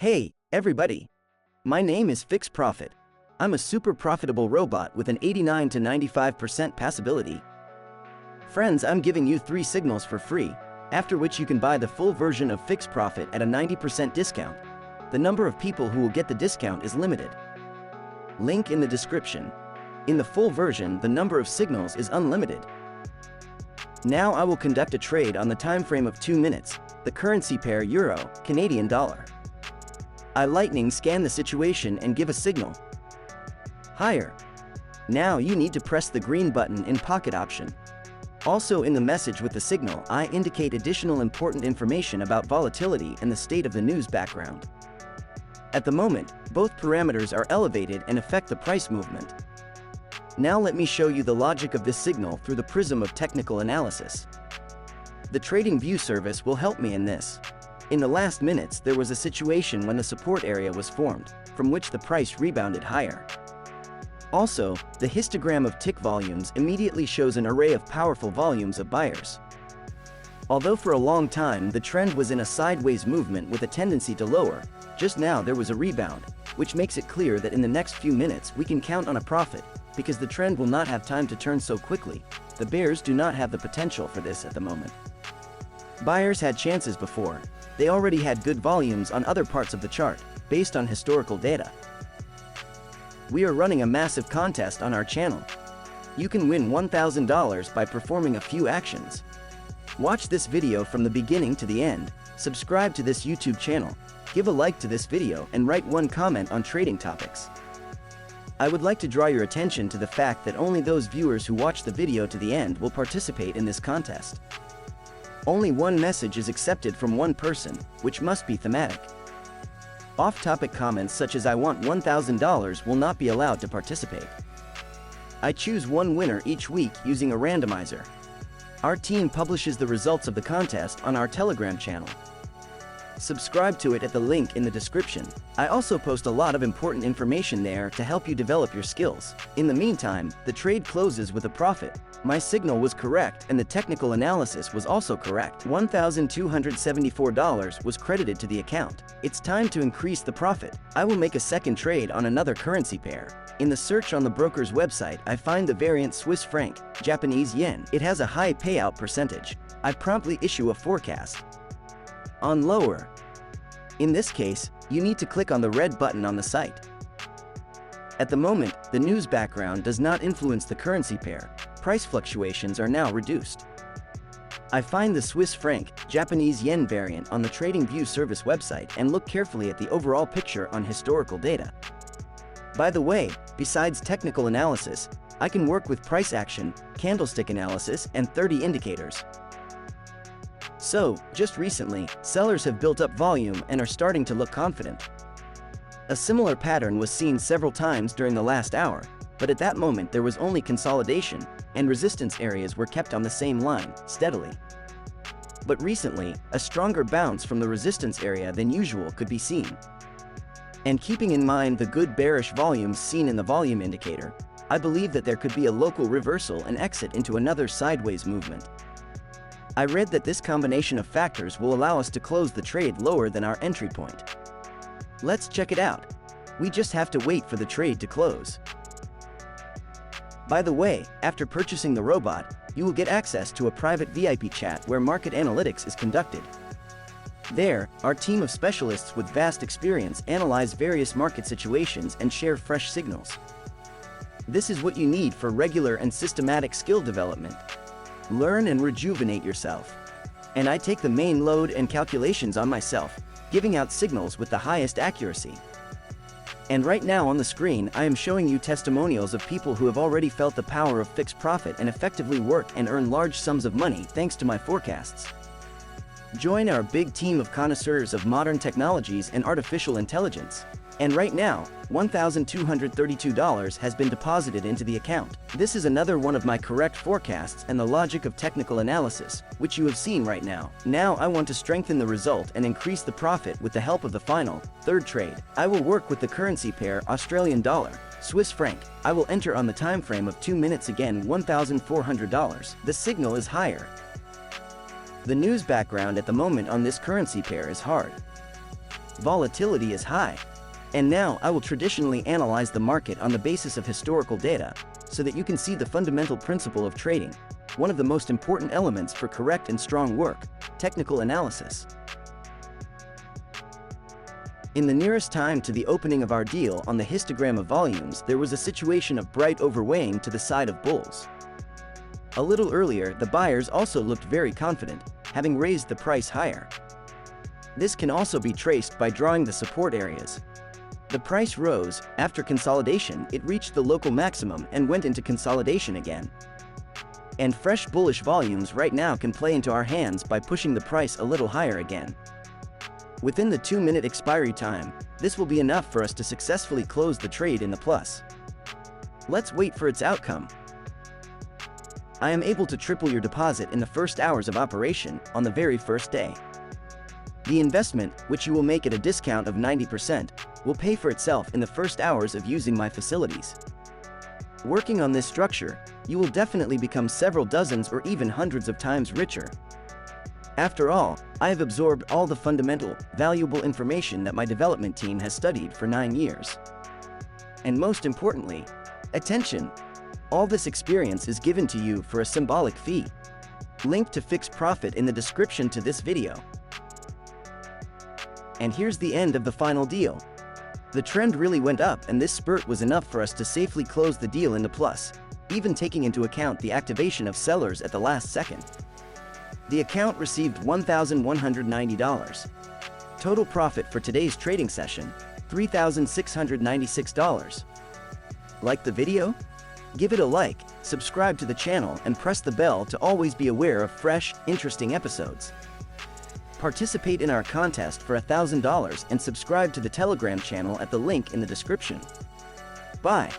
Hey, everybody! My name is FixProfit. I'm a super profitable robot with an 89 to 95% passability. Friends, I'm giving you 3 signals for free, after which you can buy the full version of FixProfit at a 90% discount. The number of people who will get the discount is limited. Link in the description. In the full version, the number of signals is unlimited. Now I will conduct a trade on the time frame of 2 minutes, the currency pair Euro, Canadian dollar. I lightning scan the situation and give a signal. Higher. Now you need to press the green button in pocket option. Also in the message with the signal, I indicate additional important information about volatility and the state of the news background. At the moment, both parameters are elevated and affect the price movement. Now let me show you the logic of this signal through the prism of technical analysis. The Trading View service will help me in this. In the last minutes, there was a situation when the support area was formed, from which the price rebounded higher. Also, the histogram of tick volumes immediately shows an array of powerful volumes of buyers. Although for a long time the trend was in a sideways movement with a tendency to lower, just now there was a rebound, which makes it clear that in the next few minutes we can count on a profit, because the trend will not have time to turn so quickly. The bears do not have the potential for this at the moment. Buyers had chances before. They already had good volumes on other parts of the chart, based on historical data. We are running a massive contest on our channel. You can win $1,000 by performing a few actions. Watch this video from the beginning to the end, subscribe to this YouTube channel, give a like to this video and write one comment on trading topics. I would like to draw your attention to the fact that only those viewers who watch the video to the end will participate in this contest. Only one message is accepted from one person, which must be thematic. Off-topic comments such as "I want $1,000" will not be allowed to participate. I choose one winner each week using a randomizer. Our team publishes the results of the contest on our Telegram channel. Subscribe to it at the link in the description. I also post a lot of important information there to help you develop your skills. In the meantime, the trade closes with a profit. My signal was correct and the technical analysis was also correct. $1,274 was credited to the account. It's time to increase the profit. I will make a second trade on another currency pair. In the search on the broker's website, I find the variant Swiss franc, Japanese yen. It has a high payout percentage. I promptly issue a forecast. On lower. In this case, you need to click on the red button on the site. At the moment, the news background does not influence the currency pair. Price fluctuations are now reduced. I find the Swiss franc, Japanese yen variant on the Trading View service website and look carefully at the overall picture on historical data. By the way, besides technical analysis, I can work with price action, candlestick analysis, and 30 indicators. So, just recently, sellers have built up volume and are starting to look confident. A similar pattern was seen several times during the last hour, but at that moment there was only consolidation, and resistance areas were kept on the same line, steadily. But recently, a stronger bounce from the resistance area than usual could be seen. And keeping in mind the good bearish volumes seen in the volume indicator, I believe that there could be a local reversal and exit into another sideways movement. I read that this combination of factors will allow us to close the trade lower than our entry point. Let's check it out. We just have to wait for the trade to close. By the way, after purchasing the robot, you will get access to a private VIP chat where market analytics is conducted. There, our team of specialists with vast experience analyze various market situations and share fresh signals. This is what you need for regular and systematic skill development. Learn and rejuvenate yourself. And I take the main load and calculations on myself, giving out signals with the highest accuracy. And right now on the screen, I am showing you testimonials of people who have already felt the power of FixProfit and effectively work and earn large sums of money thanks to my forecasts. Join our big team of connoisseurs of modern technologies and artificial intelligence. And right now, $1,232 has been deposited into the account. This is another one of my correct forecasts and the logic of technical analysis, which you have seen right now. Now I want to strengthen the result and increase the profit with the help of the final, third trade. I will work with the currency pair Australian dollar, Swiss franc. I will enter on the time frame of 2 minutes again $1,400. The signal is higher. The news background at the moment on this currency pair is hard. volatility is high. And now I will traditionally analyze the market on the basis of historical data, so that you can see the fundamental principle of trading, one of the most important elements for correct and strong work, technical analysis. In the nearest time to the opening of our deal on the histogram of volumes, there was a situation of bright overweighing to the side of bulls. A little earlier, the buyers also looked very confident, having raised the price higher. This can also be traced by drawing the support areas. The price rose. After consolidation, it reached the local maximum and went into consolidation again. And fresh bullish volumes right now can play into our hands by pushing the price a little higher again. Within the 2-minute expiry time, this will be enough for us to successfully close the trade in the plus. Let's wait for its outcome. I am able to triple your deposit in the first hours of operation on the very first day. The investment, which you will make at a discount of 90%, will pay for itself in the first hours of using my facilities. Working on this structure, you will definitely become several dozens or even hundreds of times richer. After all, I have absorbed all the fundamental, valuable information that my development team has studied for 9 years. And most importantly, attention! All this experience is given to you for a symbolic fee. Link to FixProfit in the description to this video. And here's the end of the final deal. The trend really went up, and this spurt was enough for us to safely close the deal in the plus, even taking into account the activation of sellers at the last second. The account received $1,190. Total profit for today's trading session, $3,696. Like the video? Give it a like, subscribe to the channel, and press the bell to always be aware of fresh, interesting episodes. Participate in our contest for $1,000 and subscribe to the Telegram channel at the link in the description. Bye.